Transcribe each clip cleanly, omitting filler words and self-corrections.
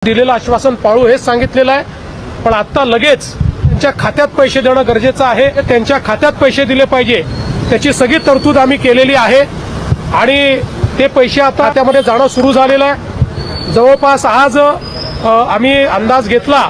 दिलेलं आश्वासन पाळू हेच सांगितलेलं आहे, पण आता लगेच त्यांच्या खात्यात पैसे देणं गरजेचं आहे. त्यांच्या खात्यात पैसे दिले पाहिजे, त्याची सगळी तरतूद आम्ही केलेली आहे आणि ते पैसे आता त्यामध्ये जाणं सुरू झालेलं आहे. जवळपास आज आम्ही अंदाज घेतला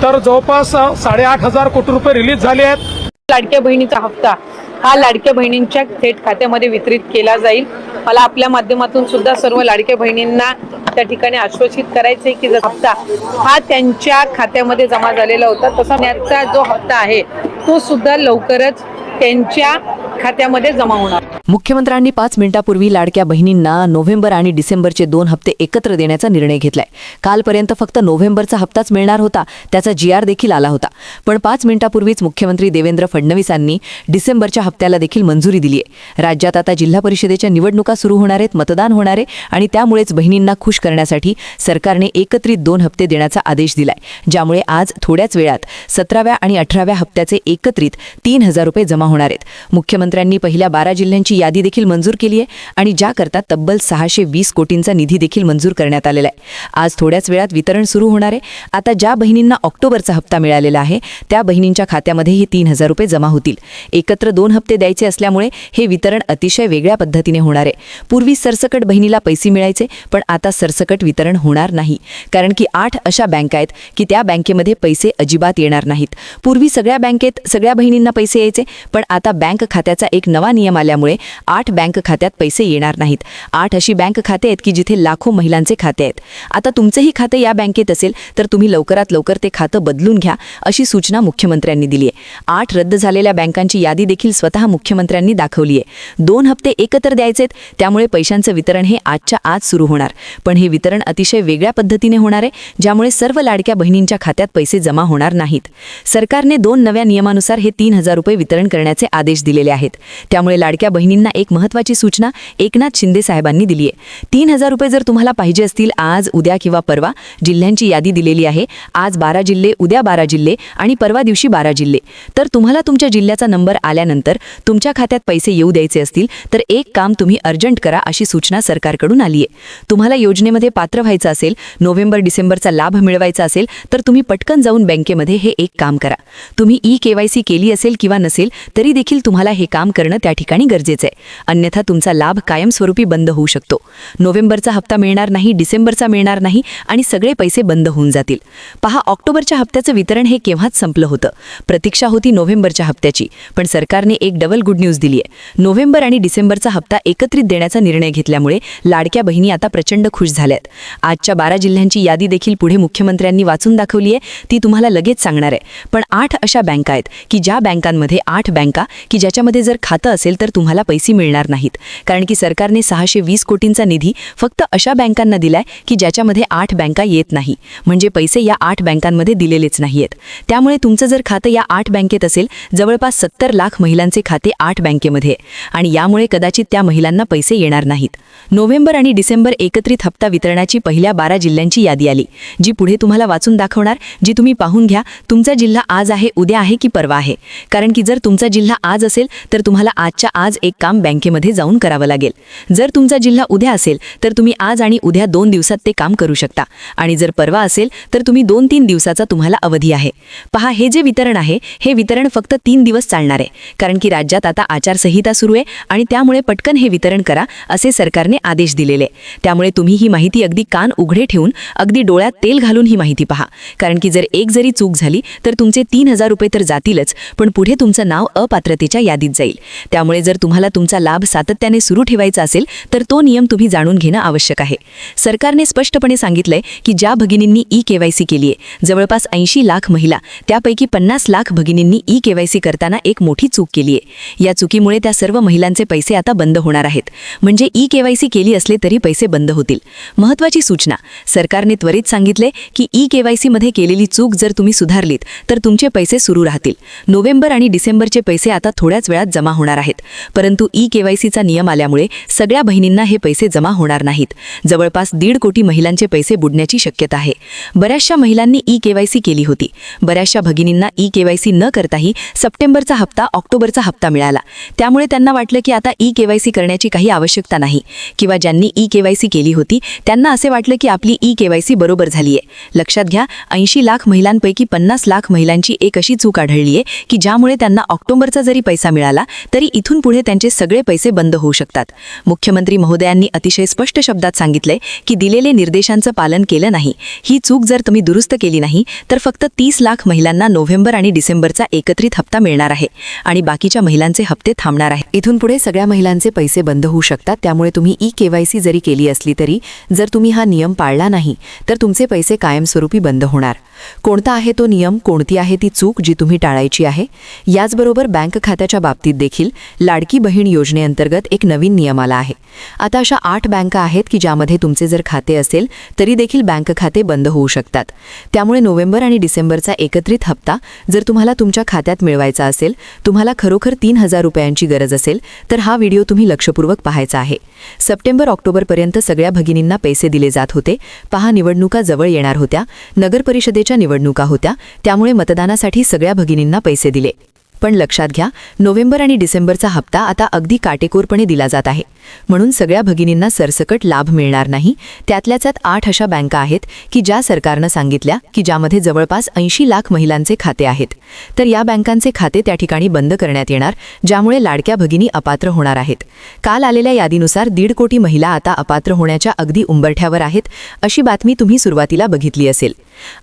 तर जवळपास 8,500 कोटी रुपये रिलीज झाले आहेत. लाडक्या बहिणीचा हप्ता हा लाडक्या बहिणींच्या थेट खात्यामध्ये वितरित केला जाईल. मला आपल्या माध्यमातून सुद्धा सर्व लाडक्या बहिणींना त्या ठिकाणी आश्वासित करायचंय की हप्ता हा त्यांच्या खात्यामध्ये जमा झालेला होता, तसा त्याचा जो हप्ता आहे तो सुद्धा लवकरच त्यांच्या खात्यामध्ये जमा होणार. मुख्यमंत्र्यांनी 5 मिनिटांपूर्वी लाडक्या बहिणींना नोव्हेंबर आणि डिसेंबरचे 2 हप्ते एकत्र देण्याचा निर्णय घेतलाय. कालपर्यंत फक्त नोव्हेंबरचा हप्ताच मिळणार होता, त्याचा GR देखील आला होता. पण 5 मिनिटांपूर्वीच मुख्यमंत्री देवेंद्र फडणवीसांनी डिसेंबरच्या हप्त्याला देखील मंजुरी दिली आहे. राज्यात आता जिल्हा परिषदेच्या निवडणुका सुरू होणार आहेत, मतदान होणार आहे आणि त्यामुळेच बहिणींना खुश करण्यासाठी सरकारने एकत्रित 2 हप्ते देण्याचा आदेश दिलाय, ज्यामुळे आज थोड्याच वेळात 17व्या आणि 18व्या हप्त्याचे एकत्रित 3,000 रुपये जमा होणार आहेत. मुख्यमंत्र्यांनी पहिल्या 12 जिल्ह्यांची यादी देखील मंजूर केली आहे आणि ज्याकरता तब्बल 620 कोटींचा निधी देखील मंजूर करण्यात आलेला आहे. आज थोड्याच वेळात वितरण सुरू होणार आहे. आता ज्या बहिणींना ऑक्टोबरचा हप्ता मिळालेला आहे त्या बहिणींच्या खात्यामध्ये हे 3,000 रुपये जमा होतील. एकत्र 2 हप्ते द्यायचे असल्यामुळे हे वितरण अतिशय वेगळ्या पद्धतीने होणार आहे. पूर्वी सरसकट बहिणीला पैसे मिळायचे, पण आता सरसकट वितरण होणार नाही, कारण की 8 अशा बँका आहेत की त्या बँकेमध्ये पैसे अजिबात येणार नाहीत. पूर्वी सगळ्या बँकेत सगळ्या बहिणींना पैसे यायचे, पण आता बँक खात्याचा एक नवा नियम आल्यामुळे 8 बँक खात्यात पैसे येणार नाहीत. 8 अशी बँक खाते आहेत की जिथे लाखो महिलांचे खाते आहेत. आता तुमचंही खाते या बँकेत असेल तर तुम्ही लवकरात लवकर ते खातं बदलून घ्या, अशी सूचना मुख्यमंत्र्यांनी दिली आहे. 8 रद्द झालेल्या बँकांची यादी देखील स्वतः मुख्यमंत्र्यांनी दाखवली आहे. 2 हप्ते एकत्र द्यायचेत, त्यामुळे पैशांचं वितरण हे आजच्या आज सुरू होणार. पण हे वितरण अतिशय वेगळ्या पद्धतीने होणार आहे, ज्यामुळे सर्व लाडक्या बहिणींच्या खात्यात पैसे जमा होणार नाहीत. सरकारने 2 नव्या नियमानुसार हे 3,000 रुपये वितरण करण्याचे आदेश दिलेले आहेत. त्यामुळे लाडक्या बहिणींना एक महत्त्वाची सूचना एकनाथ शिंदे साहेबांनी दिली आहे. 3,000 रुपये जर तुम्हाला पाहिजे असतील आज, उद्या किंवा परवा, जिल्ह्यांची यादी दिलेली आहे. आज 12 जिल्हे, उद्या 12 जिल्हे आणि परवा दिवशी 12 जिल्हे. तर तुम्हाला तुमच्या जिल्ह्याचा नंबर आल्यानंतर तुमच्या खात्यात पैसे येऊ द्यायचे असतील तर एक काम तुम्ही अर्जंट करा, अशी सूचना सरकारकडून आली आहे. तुम्हाला योजनेमध्ये पात्र व्हायचं असेल, नोव्हेंबर डिसेंबरचा लाभ मिळवायचा असेल तर तुम्ही पटकन जाऊन बँकेमध्ये हे एक काम करा. तुम्ही KYC केली असेल किंवा नसेल तरी देखील तुम्हाला हे काम करणं त्या ठिकाणी गरजेचं आहे. अन्यथा तुमचा लाभ कायमस्वरूपी बंद होऊ शकतो. नोव्हेंबरचा हप्ता मिळणार नाही, डिसेंबरचा मिळणार नाही आणि सगळे पैसे बंद होऊन जातील. पहा, ऑक्टोबरच्या हप्त्याचं वितरण हे केव्हाच संपलं होतं. प्रतीक्षा होती नोव्हेंबरच्या हप्त्याची, पण सरकारने एक डबल गुड न्यूज दिली आहे. नोव्हेंबर आणि डिसेंबरचा हप्ता एकत्रित देण्याचा निर्णय घेतल्यामुळे लाडक्या बहिणी आता प्रचंड खुश झाल्यात. आजच्या 12 जिल्ह्यांची यादी देखील पुढे मुख्यमंत्र्यांनी वाचून दाखवली आहे, ती तुम्हाला लगेच सांगणार आहे. पण 8 अशा बँका आहेत की ज्या बँकांमध्ये 8 बँका की ज्याच्यामध्ये जर खातं असेल तर तुम्हाला पैसे मिळणार नाहीत, कारण की सरकारने 620 कोटींचा निधी फक्त अशा बँकांना दिलाय की ज्याच्यामध्ये 8 बँका येत नाही, म्हणजे पैसे या 8 बँकांमध्ये दिलेलेच नाहीयेत. त्यामुळे तुमचं जर खातं या 8 बँकेत असेल, जवळपास 70 लाख महिलांचे खाते 8 बँकेमध्ये आणि यामुळे कदाचित त्या महिलांना पैसे येणार नाहीत. नोव्हेंबर आणि डिसेंबर एकत्रित हप्ता वितरणाची पहिल्या 12 जिल्ह्यांची यादी आली, जी पुढे तुम्हाला वाचून दाखवणार, जी तुम्ही पाहून घ्या तुमचा जिल्हा आज आहे, उद्या आहे की परवा आहे. कारण की जर तुमचा जिल्हा आज असेल तर तुम्हाला आजच्या आज एक काम बँकेमध्ये जाऊन करावं लागेल. जर तुमचा जिल्हा उद्या असेल तर तुम्ही आज आणि उद्या 2 दिवसात ते काम करू शकता आणि जर परवा असेल तर तुम्ही 2-3 दिवसाचा तुम्हाला अवधी आहे. पहा, हे जे वितरण आहे हे वितरण फक्त 3 दिवस चालणार आहे, कारण की राज्यात आता आचारसंहिता सुरू आहे आणि त्यामुळे पटकन हे वितरण करा, असे सरकारने आदेश दिलेले. त्यामुळे तुम्ही ही माहिती अगदी कान उघडे ठेवून, अगदी डोळ्यात तेल घालून ही माहिती पहा, कारण की जर एक जरी चूक झाली तर तुमचे 3,000 रुपये तर जातीलच, पण पुढे तुमचं नाव अपात्रतेच्या यादीत जाईल. त्यामुळे जर तुम्हाला तुमचा लाभ सातत्याने सुरू ठेवायचा असेल तर तो नियम तुम्ही जाणून घेणं आवश्यक आहे. सरकारने स्पष्टपणे सांगितलंय की ज्या भगिनींनी KYC केली आहे, जवळपास 80 लाख महिला, त्यापैकी 50 लाख भगिनींनी KYC करताना एक मोठी चूक केली आहे. या चुकीमुळे त्या सर्व महिलांचे पैसे आता बंद होणार आहेत. म्हणजे KYC केली असले तरी पैसे बंद होतील. महत्त्वाची सूचना, सरकारने त्वरित सांगितले की KYC मध्ये केलेली चूक जर तुम्ही सुधारलीत तर तुमचे पैसे सुरू राहतील. नोव्हेंबर आणि डिसेंबरचे पैसे आता थोड्याच वेळात जमा होणार आहेत, परंतु KYCचा नियम आल्यामुळे सगळ्या बहिणींना हे पैसे जमा होणार नाहीत. जवळपास 1.5 कोटी महिलांचे पैसे बुडण्याची शक्यता आहे. बऱ्याचशा महिलांनी KYC केली होती. बऱ्याचशा भगिनींना KYC न करताही सप्टेंबरचा हप्ता, ऑक्टोबरचा हप्ता मिळाला. त्यामुळे त्यांना वाटलं की आता KYC करण्याची काही आवश्यकता नाही, किंवा ज्यांनी ई-KYC केली होती त्यांना असे वाटलं की आपली ई-KYC बरोबर झाली आहे. लक्षात घ्या, 80 लाख महिलांपैकी 50 लाख महिलांची एक अशी चूक आढळली आहे की ज्यामुळे त्यांना ऑक्टोबरचा जरी पैसा मिळाला तरी इथून पुढे त्यांचे सगळे पैसे बंद होऊ शकतात. मुख्यमंत्री महोदयांनी अतिशय स्पष्ट शब्दात सांगितले की दिलेले निर्देशांचं पालन केलं नाही, ही चूक जर तुम्ही दुरुस्त केली नाही तर फक्त 30 लाख महिलांना नोव्हेंबर आणि डिसेंबरचा एकत्रित हप्ता मिळणार आहे आणि बाकीच्या महिलांचे हप्ते थांबणार आहेत. इथून पुढे सगळ्या महिलांचे पैसे बंद होऊ शकतात. त्यामुळे तुम्ही ई-KYC जरी केली असली तरी जर तुम्ही हा नियम पाळला नाही तर तुमचे पैसे कायमस्वरूपी बंद होणार. कोणता आहे तो नियम, कोणती आहे ती चूक जी तुम्ही टाळायची आहे? याचबरोबर बँक खात्याच्या बाबतीत देखील लाडकी बहीण योजनेअंतर्गत एक नवीन नियम आला आहे. आता अशा 8 बँका आहेत की ज्यामध्ये तुमचे जर खाते असेल तरी देखील बँक खाते बंद होऊ शकतात. त्यामुळे नोव्हेंबर आणि डिसेंबरचा एकत्रित हप्ता जर तुम्हाला तुमच्या खात्यात मिळवायचा असेल, तुम्हाला खरोखर 3000 रुपयांची गरज असेल तर हा व्हिडिओ तुम्ही लक्षपूर्वक पाहायचा आहे. सप्टेंबर-ऑक्टोबरपर्यंत सगळ्या भगिनींना पैसे दिले जात होते. पहा, निवडणुका जवळ येणार होत्या, नगर परिषदेच्या निवडणुका होत्या, त्यामुळे मतदानासाठी सगळ्या भगिनींना पैसे दिले. पण लक्षात घ्या, नोव्हेंबर आणि डिसेंबरचा हप्ता आता अगदी काटेकोरपणे दिला जात आहे. म्हणून सगळ्या भगिनींना सरसकट लाभ मिळणार नाही. त्यातल्या त्यात 8 अशा बँका आहेत की ज्या सरकारनं सांगितल्या की ज्यामध्ये जवळपास 80 लाख महिलांचे खाते आहेत. तर या बँकांचे खाते त्या ठिकाणी बंद करण्यात येणार, ज्यामुळे लाडक्या भगिनी अपात्र होणार आहेत. काल आलेल्या यादीनुसार 1.5 कोटी महिला आता अपात्र होण्याच्या अगदी उंबरठ्यावर आहेत, अशी बातमी तुम्ही सुरुवातीला बघितली असेल.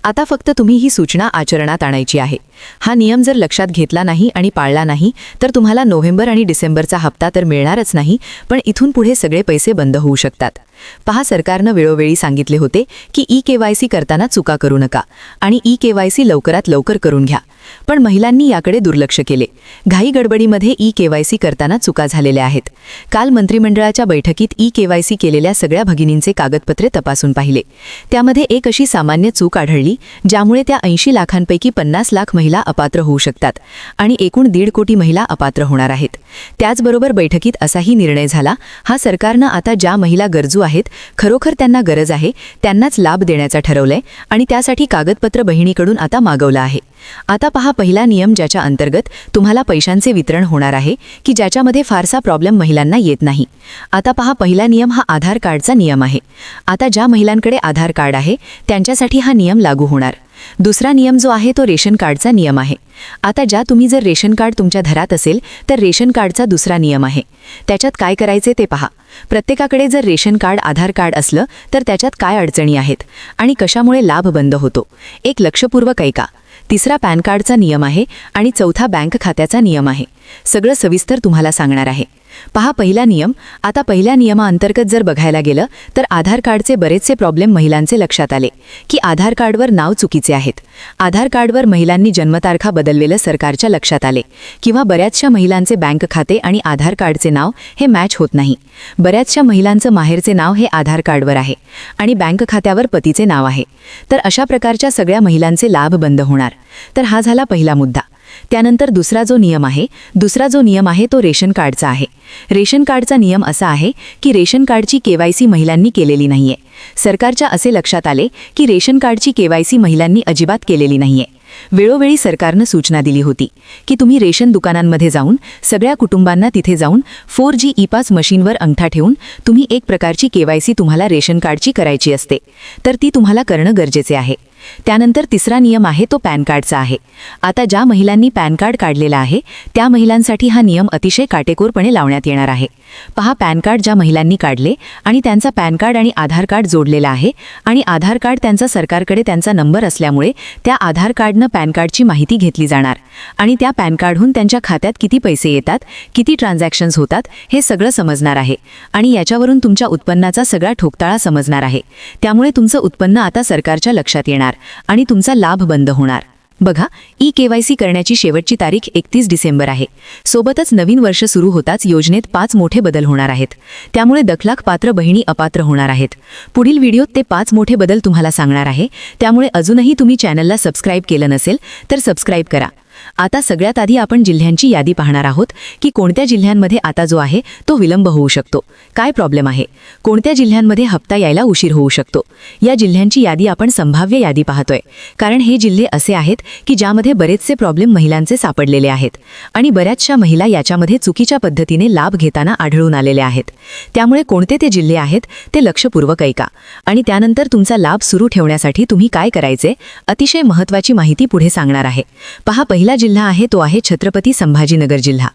आता फक्त तुम्ही ही सूचना आचरणात आणायची आहे. हा नियम जर लक्षात घेतला नाही आणि पाळला नाही तर तुम्हाला नोव्हेंबर आणि डिसेंबरचा हप्ता तर मिळणारच नाही, पण इथून पुढे सगळे पैसे बंद होऊ शकतात. पहा, सरकारनं वेळोवेळी सांगितले होते की ई-KYC करताना चुका करू नका आणि ई-KYC लवकरात लवकर करून घ्या. पण महिलांनी याकडे दुर्लक्ष केले. घाई गडबडीमध्ये ई-KYC करताना चुका झालेल्या आहेत. काल मंत्रिमंडळाच्या बैठकीत ई-KYC केलेल्या सगळ्या भगिनींचे कागदपत्रे तपासून पाहिले. त्यामध्ये एक अशी सामान्य चूक आढळली ज्यामुळे त्या 80 लाखांपैकी 50 लाख महिला अपात्र होऊ शकतात आणि एकूण 1.5 कोटी महिला अपात्र होणार आहेत. त्याचबरोबर बैठकीत असाही निर्णय झाला, हा सरकारनं आता ज्या महिला गरजू आहेत, खरोखर त्यांना गरज आहे, त्यांनाच लाभ देण्याचा ठरवलंय आणि त्यासाठी कागदपत्र बहिणीकडून आता मागवलं आहे. आता पहा, पहिला नियम ज्याच्या अंतर्गत तुम्हाला पैशांचे वितरण होणार आहे की ज्याच्यामध्ये फारसा प्रॉब्लेम महिलांना येत नाही. आता पहा, पहिला नियम हा आधार कार्डचा नियम आहे. आता ज्या महिलांकडे आधार कार्ड आहे त्यांच्यासाठी हा नियम लागू होणार. दुसरा नियम जो आहे तो रेशन कार्डचा नियम आहे. आता तुम्ही जर रेशन कार्ड तुमच्या घरात असेल तर रेशन कार्डचा दुसरा नियम आहे. त्याच्यात काय करायचे ते पहा. प्रत्येकाकडे जर रेशन कार्ड, आधार कार्ड असलं तर त्याच्यात काय अडचणी आहेत आणि कशामुळे लाभ बंद होतो, एक लक्षपूर्वक ऐका. तिसरा पॅन कार्डचा नियम आहे आणि चौथा बँक खात्याचा नियम आहे. सगळं सविस्तर तुम्हाला सांगणार आहे. पहा, पहिला नियम. आता पहिल्या नियमाअंतर्गत जर बघायला गेलं तर आधार कार्डचे बरेचसे प्रॉब्लेम महिलांचे लक्षात आले की आधार कार्डवर नाव चुकीचे आहेत. आधार कार्डवर महिलांनी जन्मतारखा बदललेलं सरकारच्या लक्षात आले किंवा बऱ्याचशा महिलांचे बँक खाते आणि आधार कार्डचे नाव हे मॅच होत नाही. बऱ्याचशा महिलांचं माहेरचे नाव हे आधार कार्डवर आहे आणि बँक खात्यावर पतीचे नाव आहे. तर अशा प्रकारच्या सगळ्या महिलांचे लाभ बंद होणार. तर हा झाला पहिला मुद्दा. त्यानंतर दुसरा जो नियम आहे तो रेशन कार्डचा आहे. रेशन कार्डचा नियम असा आहे की रेशन कार्डची KYC महिलांनी केलेली नाहीये. सरकारच्या असे लक्षात आले की रेशन कार्डची KYC महिलांनी अजिबात केलेली नाहीये. वेळोवेळी सरकारनं सूचना दिली होती की तुम्ही रेशन दुकानांमध्ये जाऊन सगळ्या कुटुंबांना तिथे जाऊन 4G ई-पास मशीनवर अंगठा ठेवून तुम्ही एक प्रकारची KYC तुम्हाला रेशन कार्डची करायची असते, तर ती तुम्हाला करणं गरजेचे आहे. त्यानंतर तिसरा नियम आहे तो पॅन कार्डचा आहे. आता ज्या महिलांनी पॅन कार्ड काढलेला आहे त्या महिलांसाठी हा नियम अतिशय काटेकोरपणे लावण्यात येणार आहे. पहा, पॅन कार्ड ज्या महिलांनी काढले आणि त्यांचा पॅन कार्ड आणि आधार कार्ड जोडलेला आहे आणि आधार कार्ड त्यांचा सरकारकडे त्यांचा नंबर असल्यामुळे त्या आधार कार्डनं पॅन कार्डची माहिती घेतली जाणार आणि त्या पॅन कार्डहून त्यांच्या खात्यात किती पैसे येतात, किती ट्रान्झॅक्शन्स होतात हे सगळं समजणार आहे आणि याच्यावरून तुमच्या उत्पन्नाचा सगळा ठोकताळा समजणार आहे. त्यामुळे तुमचं उत्पन्न आता सरकारच्या लक्षात येणार आणि तुमचा लाभ बंद होणार. बघा, ई-KYC करण्याची शेवटची तारीख 31 डिसेंबर आहे. सोबतच नवीन वर्ष सुरू होताच योजनेत 5 मोठे बदल होणार आहेत. त्यामुळे दखलाक पात्र बहिणी अपात्र होणार आहेत. पुढील व्हिडिओत ते 5 मोठे बदल तुम्हाला सांगणार आहे. त्यामुळे अजूनही तुम्ही चॅनलला सबस्क्राईब केलं नसेल तर सबस्क्राईब करा. आता सगळ्यात आधी आपण जिल्ह्यांची यादी पाहणार आहोत की कोणत्या जिल्ह्यांमध्ये आता जो आहे तो विलंब होऊ शकतो, काय प्रॉब्लेम आहे, कोणत्या जिल्ह्यांमध्ये हप्ता यायला उशीर होऊ शकतो. या जिल्ह्यांची यादी आपण संभाव्य यादी पाहतोय, कारण हे जिल्हे असे आहेत की ज्यामध्ये बरेचसे प्रॉब्लेम महिलांचे सापडलेले आहेत आणि बऱ्याचशा महिला याच्यामध्ये चुकीच्या पद्धतीने लाभ घेताना आढळून आलेले आहेत. त्यामुळे कोणते ते जिल्हे आहेत ते लक्षपूर्वक ऐका आणि त्यानंतर तुमचा लाभ सुरू ठेवण्यासाठी तुम्ही काय करायचे, अतिशय महत्त्वाची माहिती पुढे सांगणार आहे. पहा, पहिला जिल्हा आहे तो आहे छत्रपती संभाजीनगर जिल्हा.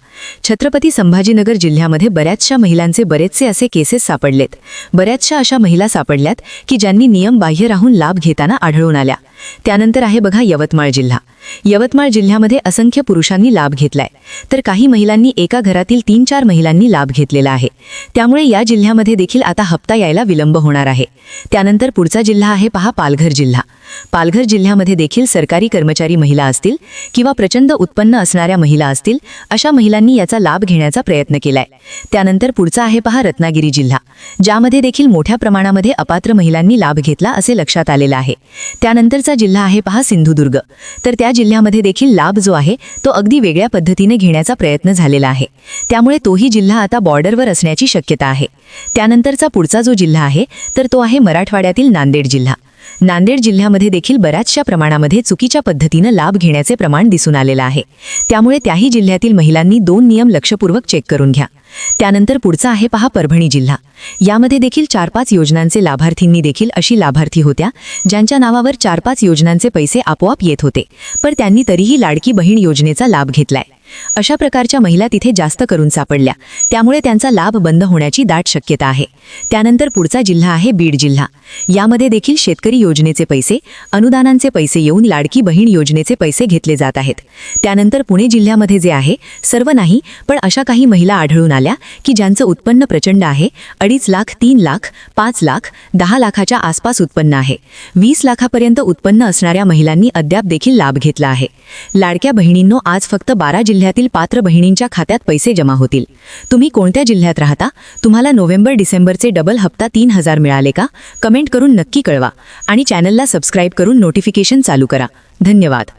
छत्रपती संभाजीनगर जिल्ह्यामध्ये बऱ्याचशा महिलांचे बरेचसे असे केसेस सापडलेत. बऱ्याचशा अशा महिला सापडल्यात की ज्यांनी नियम बाह्य राहून लाभ घेताना आढळून आल्या. त्यानंतर आहे बघा यवतमाळ जिल्हा. यवतमाळ जिल्ह्यामध्ये असंख्य पुरुषांनी लाभ घेतलाय, तर काही महिलांनी एका घरातील 3-4 महिलांनी लाभ घेतलेला आहे. त्यामुळे या जिल्ह्यामध्ये देखील आता हप्ता यायला विलंब होणार आहे. त्यानंतर पुढचा जिल्हा आहे पहा पालघर जिल्हा. पालघर जिल्ह्यामध्ये देखील सरकारी कर्मचारी महिला असतील किंवा प्रचंड उत्पन्न असणाऱ्या महिला असतील, अशा महिलांनी याचा लाभ घेण्याचा प्रयत्न केलाय. त्यानंतर पुढचा आहे पहा रत्नागिरी जिल्हा, ज्यामध्ये देखील मोठ्या प्रमाणामध्ये अपात्र महिलांनी लाभ घेतला असे लक्षात आलेलं आहे. त्यानंतरचा जिल्हा आहे पहा सिंधुदुर्ग. तर त्या जिल्ह्यामध्ये देखील लाभ जो आहे तो अगदी वेगळ्या पद्धतीने घेण्याचा प्रयत्न झालेला आहे. त्यामुळे तोही जिल्हा आता बॉर्डरवर असण्याची शक्यता आहे. त्यानंतरचा पुढचा जो जिल्हा आहे तर तो आहे मराठवाड्यातील नांदेड जिल्हा. नांदेड जिल्ह्यामध्ये देखील बऱ्याचशा प्रमाणामध्ये चुकीच्या पद्धतीनं लाभ घेण्याचे प्रमाण दिसून आलेलं आहे. त्यामुळे त्याही जिल्ह्यातील महिलांनी 2 नियम लक्षपूर्वक चेक करून घ्या. त्यानंतर पुढचा आहे पहा परभणी जिल्हा. यामध्ये देखील 4-5 योजनांचे लाभार्थींनी देखील अशी लाभार्थी होत्या ज्यांच्या नावावर 4-5 योजनांचे पैसे आपोआप येत होते, पण त्यांनी तरीही लाडकी बहीण योजनेचा लाभ घेतलाय. अशा प्रकारच्या महिला तिथे जास्त करून सापडल्या. त्यामुळे त्यांचा लाभ बंद होण्याची दाट शक्यता आहे. त्यानंतर पुढचा जिल्हा आहे बीड जिल्हा. यामध्ये देखील शेतकरी योजनेचे पैसे, अनुदानांचे पैसे येऊन लाडकी बहीण योजनेचे पैसे घेतले जात आहेत. त्यानंतर पुणे जिल्ह्यामध्ये जे आहे, सर्व नाही पण अशा काही महिला आढळून आल्या की ज्यांचं उत्पन्न प्रचंड आहे. 2.5 लाख, 3 लाख, 5 लाख, 10 लाखाच्या आसपास उत्पन्न आहे. 20 लाखापर्यंत उत्पन्न असणाऱ्या महिलांनी अद्याप देखील लाभ घेतला आहे. लाडक्या बहिणींनो, आज फक्त 12 जिल्ह्यातील पात्र बहिणींच्या खात्यात पैसे जमा होतील. तुम्ही कोणत्या जिल्ह्यात राहता? तुम्हाला नोव्हेंबर-डिसेंबरचे डबल हप्ता 3000 मिळाले का? कमेंट करून नक्की कळवा आणि चॅनलला सबस्क्राईब करून नोटिफिकेशन चालू करा. धन्यवाद.